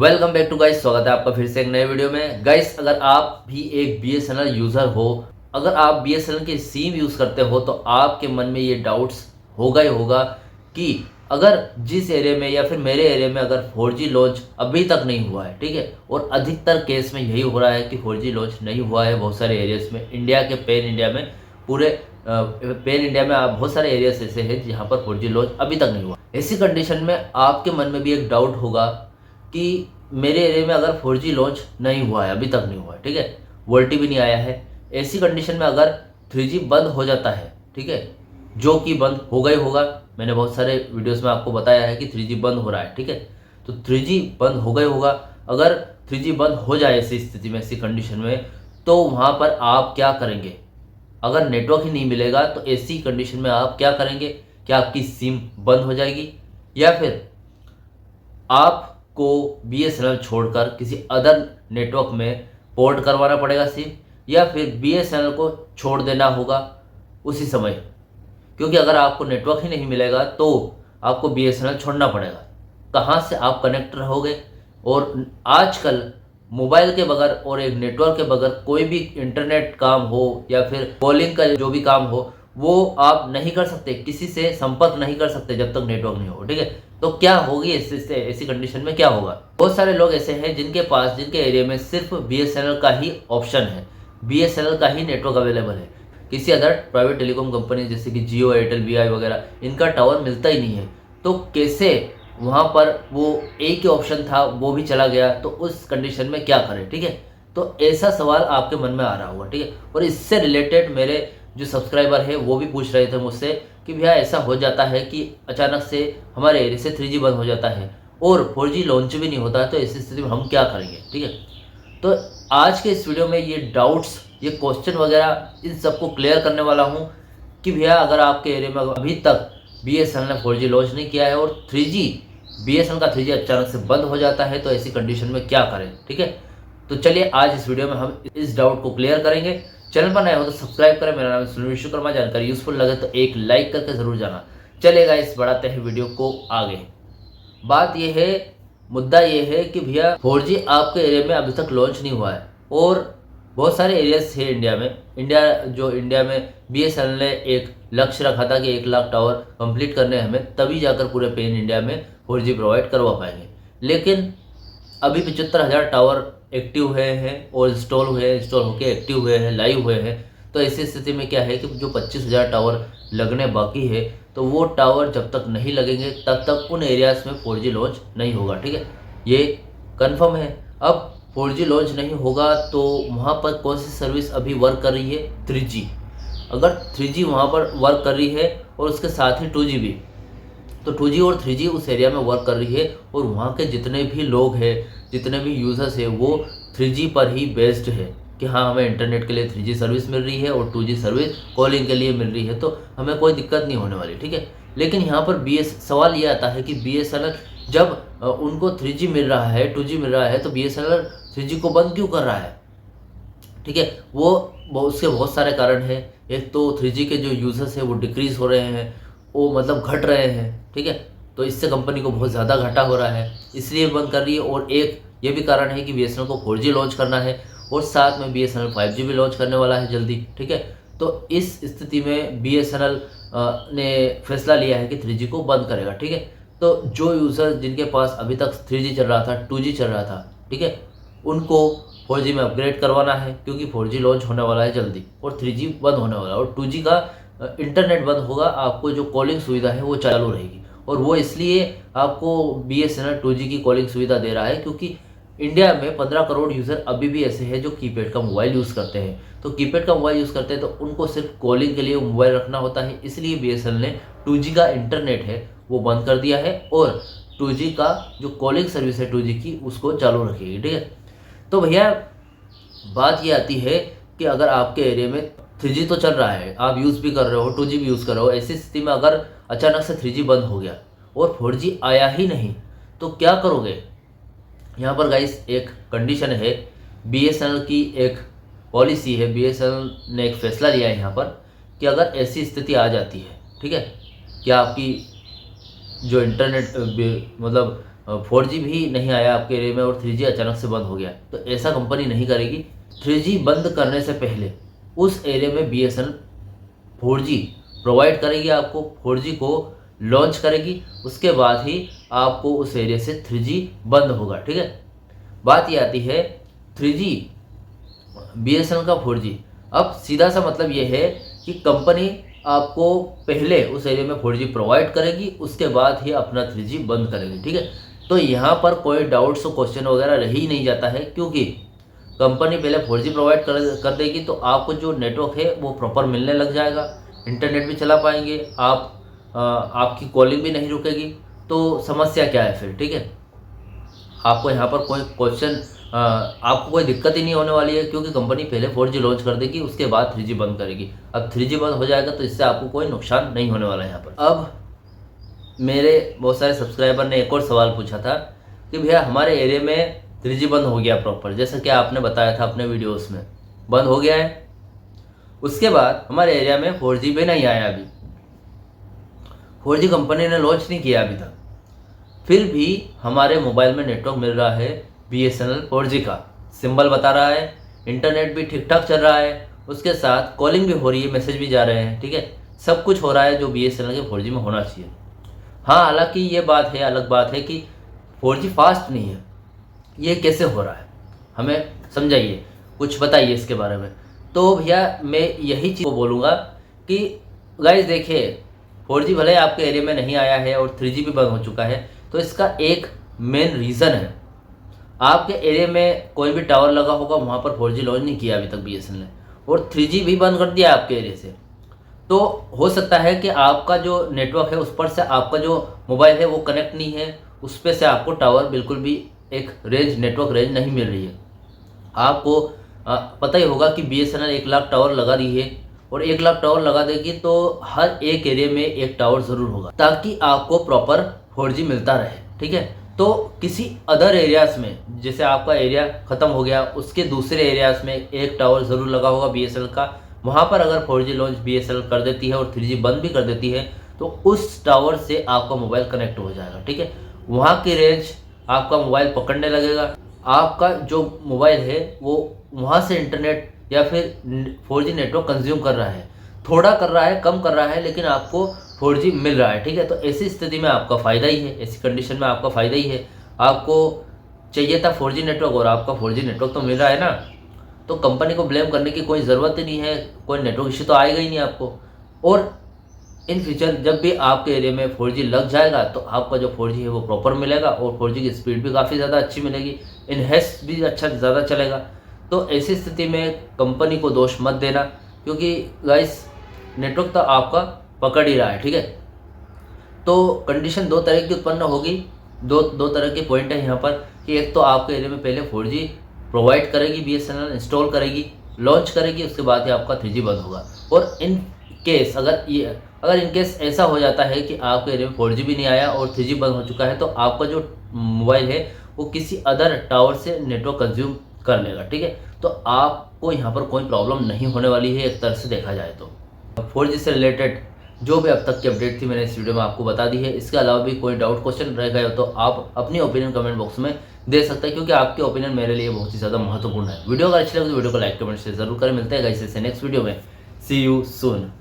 Welcome back to guys. स्वागत है आपका फिर से एक नए वीडियो में। गाइस, अगर आप भी एक बीएसएनएल यूज़र हो, अगर आप बीएसएनएल की सिम यूज़ करते हो तो आपके मन में ये डाउट्स होगा ही होगा कि अगर जिस एरिया में या फिर मेरे एरिया में अगर 4G लॉन्च अभी तक नहीं हुआ है, ठीक है, और अधिकतर केस में यही हो रहा है कि 4G लॉन्च नहीं हुआ है बहुत सारे एरियाज़ में, इंडिया के पेन इंडिया में, पूरे पेन इंडिया में आप बहुत सारे एरियाज ऐसे हैं जहाँ पर 4G लॉन्च अभी तक नहीं हुआ। ऐसी कंडीशन में आपके मन में भी एक डाउट होगा कि मेरे एरिया में अगर 4G लॉन्च नहीं हुआ है, अभी तक नहीं हुआ है, ठीक है, वोल्टी भी नहीं आया है, ऐसी कंडीशन में अगर 3G बंद हो जाता है, ठीक है, जो कि बंद होगा ही होगा, मैंने बहुत सारे वीडियोस में आपको बताया है कि 3G बंद हो रहा है, ठीक है, तो 3G बंद होगा ही होगा। अगर 3G बंद हो जाए ऐसी स्थिति में, ऐसी कंडीशन में, तो वहाँ पर आप क्या करेंगे? अगर नेटवर्क ही नहीं मिलेगा तो ऐसी कंडीशन में आप क्या करेंगे? क्या आपकी सिम बंद हो जाएगी या फिर आपको बीएसएनएल छोड़कर किसी अदर नेटवर्क में पोर्ट करवाना पड़ेगा सिम, या फिर बीएसएनएल को छोड़ देना होगा उसी समय? क्योंकि अगर आपको नेटवर्क ही नहीं मिलेगा तो आपको बीएसएनएल छोड़ना पड़ेगा। कहाँ से आप कनेक्ट रहोगे? और आजकल मोबाइल के बगैर और एक नेटवर्क के बगैर कोई भी इंटरनेट काम हो या फिर कॉलिंग का जो भी काम हो वो आप नहीं कर सकते, किसी से संपर्क नहीं कर सकते जब तक नेटवर्क नहीं हो, ठीक है। तो क्या होगी ऐसी कंडीशन में क्या होगा? बहुत सारे लोग ऐसे हैं जिनके एरिया में सिर्फ बीएसएनएल का ही ऑप्शन है, बीएसएनएल का ही नेटवर्क अवेलेबल है। किसी अदर प्राइवेट टेलीकॉम कंपनी जैसे कि जियो, एयरटेल, वी वगैरह, इनका टावर मिलता ही नहीं है। तो कैसे वहाँ पर वो एक ही ऑप्शन था वो भी चला गया, तो उस कंडीशन में क्या करें, ठीक है। तो ऐसा सवाल आपके मन में आ रहा होगा, ठीक है। और इससे रिलेटेड मेरे जो सब्सक्राइबर है वो भी पूछ रहे थे मुझसे कि भैया ऐसा हो जाता है कि अचानक से हमारे एरिया से 3G बंद हो जाता है और 4G लॉन्च भी नहीं होता है, तो ऐसी स्थिति में हम क्या करेंगे, ठीक है। तो आज के इस वीडियो में ये डाउट्स, ये क्वेश्चन वगैरह, इन सबको क्लियर करने वाला हूँ कि भैया अगर आपके एरिया में अभी तक बीएसएनएल ने 4G लॉन्च नहीं किया है और बीएसएनएल का 3G अचानक से बंद हो जाता है, तो ऐसी कंडीशन में क्या करें, ठीक है। तो चलिए आज इस वीडियो में हम इस डाउट को क्लियर करेंगे। चैनल पर नए हो तो सब्सक्राइब करें। मेरा नाम सुनील विश्वकर्मा। जानकारी यूजफुल लगे तो एक लाइक करके जरूर जाना। चलेगा, इस बढ़ाते हैं वीडियो को आगे। बात यह है, मुद्दा ये है कि भैया 4G आपके एरिया में अभी तक लॉन्च नहीं हुआ है और बहुत सारे एरियाज है इंडिया में बीएसएनएल ने एक लक्ष्य रखा था कि 1 लाख टावर कंप्लीट करने हमें, तभी जाकर पूरे पेन इंडिया में 4G प्रोवाइड करवा पाएंगे। लेकिन अभी 75,000 टावर एक्टिव हुए हैं और इंस्टॉल होके एक्टिव हुए हैं, लाइव हुए हैं। तो ऐसी स्थिति में क्या है कि जो 25,000 टावर लगने बाकी है, तो वो टावर जब तक नहीं लगेंगे तब तक उन एरियाज में 4G लॉन्च नहीं होगा, ठीक है, ये कंफर्म है। अब 4G लॉन्च नहीं होगा तो वहाँ पर कौन सी सर्विस अभी वर्क कर रही है? 3G। अगर 3G वहाँ पर वर्क कर रही है और उसके साथ ही 2G भी, तो 2G और 3G उस एरिया में वर्क कर रही है और वहाँ के जितने भी लोग हैं, जितने भी यूज़र्स हैं, वो 3G पर ही बेस्ड है कि हाँ, हमें इंटरनेट के लिए 3G सर्विस मिल रही है और 2G सर्विस कॉलिंग के लिए मिल रही है, तो हमें कोई दिक्कत नहीं होने वाली, ठीक है। लेकिन यहाँ पर सवाल ये आता है कि बीएसएनएल जब उनको 3G मिल रहा है, 2G मिल रहा है, तो बीएसएनएल 3G को बंद क्यों कर रहा है, ठीक है। उसके बहुत सारे कारण हैं। एक तो 3G के जो यूज़र्स हैं वो डिक्रीज़ हो रहे हैं, वो मतलब घट रहे हैं, ठीक है, तो इससे कंपनी को बहुत ज़्यादा घाटा हो रहा है, इसलिए बंद कर रही है। और एक ये भी कारण है कि बीएसएनएल को 4G लॉन्च करना है और साथ में बीएसएनएल 5G भी लॉन्च करने वाला है जल्दी, ठीक है। तो इस स्थिति में बीएसएनएल ने फैसला लिया है कि 3G को बंद करेगा, ठीक है। तो जो यूज़र जिनके पास अभी तक 3G चल रहा था, 2G चल रहा था, ठीक है, उनको 4G में अपग्रेड करवाना है क्योंकि 4G लॉन्च होने वाला है जल्दी और 3G बंद होने वाला है और 2G का इंटरनेट बंद होगा। आपको जो कॉलिंग सुविधा है वो चालू रहेगी और वो इसलिए आपको बीएसएनएल 2G की कॉलिंग सुविधा दे रहा है क्योंकि इंडिया में 15 करोड़ यूज़र अभी भी ऐसे हैं जो कीपैड का मोबाइल यूज़ करते हैं। तो कीपैड का मोबाइल यूज़ करते हैं तो उनको सिर्फ कॉलिंग के लिए मोबाइल रखना होता है, इसलिए बीएसएनएल ने 2G का इंटरनेट है वो बंद कर दिया है और 2G का जो कॉलिंग सर्विस है 2G की, उसको चालू रखेगी, ठीक है। तो भैया बात ये आती है कि अगर आपके एरिया में 3G तो चल रहा है, आप यूज़ भी कर रहे हो, 2G भी यूज़ कर रहे हो, ऐसी स्थिति में अगर अचानक से 3G बंद हो गया और 4G आया ही नहीं, तो क्या करोगे? यहाँ पर गाइस एक कंडीशन है, बीएसएनएल की एक पॉलिसी है, बीएसएनएल ने एक फैसला लिया है यहाँ पर कि अगर ऐसी स्थिति आ जाती है, ठीक है, कि आपकी जो इंटरनेट मतलब 4G भी नहीं आया आपके एरिया में और 3G अचानक से बंद हो गया, तो ऐसा कंपनी नहीं करेगी। 3G बंद करने से पहले उस एरिया में BSNL 4G प्रोवाइड करेगी आपको, 4G को लॉन्च करेगी, उसके बाद ही आपको उस एरिया से 3G बंद होगा। ठीक है, बात ये आती है 3G BSNL का 4G। अब सीधा सा मतलब ये है कि कंपनी आपको पहले उस एरिया में 4G प्रोवाइड करेगी, उसके बाद ही अपना 3G बंद करेगी। ठीक है, तो यहाँ पर कोई डाउट्स और क्वेश्चन वगैरह रह ही नहीं जाता है, क्योंकि कंपनी पहले 4G प्रोवाइड कर देगी तो आपको जो नेटवर्क है वो प्रॉपर मिलने लग जाएगा, इंटरनेट भी चला पाएंगे आप, आपकी कॉलिंग भी नहीं रुकेगी। तो समस्या क्या है फिर? ठीक है, आपको यहाँ पर कोई क्वेश्चन, आपको कोई दिक्कत ही नहीं होने वाली है, क्योंकि कंपनी पहले 4G लॉन्च कर देगी, उसके बाद 3G बंद करेगी। अब 3G बंद हो जाएगा तो इससे आपको कोई नुकसान नहीं होने वाला है यहाँ पर। अब मेरे बहुत सारे सब्सक्राइबर ने एक और सवाल पूछा था कि भैया हमारे एरिया में 3G बंद हो गया प्रॉपर, जैसा कि आपने बताया था अपने वीडियोस में, बंद हो गया है, उसके बाद हमारे एरिया में 4G भी नहीं आया, अभी 4G कंपनी ने लॉन्च नहीं किया अभी तक, फिर भी हमारे मोबाइल में नेटवर्क मिल रहा है BSNL 4G का, सिंबल बता रहा है, इंटरनेट भी ठीक ठाक चल रहा है, उसके साथ कॉलिंग भी हो रही है, मैसेज भी जा रहे हैं। ठीक है, सब कुछ हो रहा है जो BSNL के 4G में होना चाहिए। हाँ, हालांकि ये बात है, अलग बात है कि 4G फास्ट नहीं है, ये कैसे हो रहा है, हमें समझाइए, कुछ बताइए इसके बारे में। तो भैया मैं यही चीज़ को बोलूँगा कि गाइस देखिए, 4G भले आपके एरिया में नहीं आया है और 3G भी बंद हो चुका है, तो इसका एक मेन रीज़न है, आपके एरिया में कोई भी टावर लगा होगा, वहाँ पर 4G लॉन्च नहीं किया अभी तक BSNL ने, और 3G भी बंद कर दिया आपके एरिया से। तो हो सकता है कि आपका जो नेटवर्क है उस पर से आपका जो मोबाइल है वो कनेक्ट नहीं है, उस पर से आपको टावर बिल्कुल भी एक रेंज, नेटवर्क रेंज नहीं मिल रही है। आपको पता ही होगा कि BSNL 1 लाख टावर लगा रही है, और 1 लाख टावर लगा देगी तो हर एक एरिया में एक टावर ज़रूर होगा, ताकि आपको प्रॉपर 4G मिलता रहे। ठीक है, तो किसी अदर एरियाज़ में, जैसे आपका एरिया ख़त्म हो गया, उसके दूसरे एरियाज़ में एक टावर ज़रूर लगा होगा BSNL का, वहाँ पर अगर 4G लॉन्च BSNL कर देती है और 3G बंद भी कर देती है, तो उस टावर से आपका मोबाइल कनेक्ट हो जाएगा। ठीक है, वहाँ की रेंज आपका मोबाइल पकड़ने लगेगा, आपका जो मोबाइल है वो वहाँ से इंटरनेट या फिर 4G नेटवर्क कंज्यूम कर रहा है, थोड़ा कर रहा है, कम कर रहा है, लेकिन आपको 4G मिल रहा है। ठीक है, तो ऐसी स्थिति में आपका फ़ायदा ही है, ऐसी कंडीशन में आपका फ़ायदा ही है। आपको चाहिए था 4G नेटवर्क और आपका 4G नेटवर्क तो मिल रहा है ना, तो कंपनी को ब्लेम करने की कोई ज़रूरत ही नहीं है, कोई नेटवर्क इश्यू तो आएगा ही नहीं आपको। और इन फ्यूचर जब भी आपके एरिया में 4G लग जाएगा तो आपका जो 4G है वो प्रॉपर मिलेगा, और 4G की स्पीड भी काफ़ी ज़्यादा अच्छी मिलेगी, इनहेंस भी अच्छा ज़्यादा चलेगा। तो ऐसी स्थिति में कंपनी को दोष मत देना, क्योंकि गाइस नेटवर्क तो आपका पकड़ ही रहा है। ठीक है, तो कंडीशन दो तरह की उत्पन्न होगी, दो तरह के पॉइंट है यहाँ पर, कि एक तो आपके एरिया में पहले 4G प्रोवाइड करेगी BSNL, इंस्टॉल करेगी, लॉन्च करेगी, उसके बाद ही आपका 3G बंद होगा। और इन केस अगर इन केस ऐसा हो जाता है कि आपके एरिया में 4G भी नहीं आया और 3G बंद हो चुका है, तो आपका जो मोबाइल है वो किसी अदर टावर से नेटवर्क कंज्यूम कर लेगा। ठीक है, तो आपको यहाँ पर कोई प्रॉब्लम नहीं होने वाली है, एक तरह से देखा जाए तो। 4G से रिलेटेड जो भी अब तक की अपडेट थी मैंने इस वीडियो में आपको बता दी है। इसके अलावा भी कोई डाउट क्वेश्चन रह गए हो तो आप अपनी ओपिनियन कमेंट बॉक्स में दे सकते हैं, क्योंकि आपके ओपिनियन मेरे लिए बहुत ही ज़्यादा महत्वपूर्ण है। वीडियो अगर अच्छी लगे तो वीडियो को लाइक कमेंट से जरूर करें। मिलते हैं गाइस से नेक्स्ट वीडियो में। सी यू सून।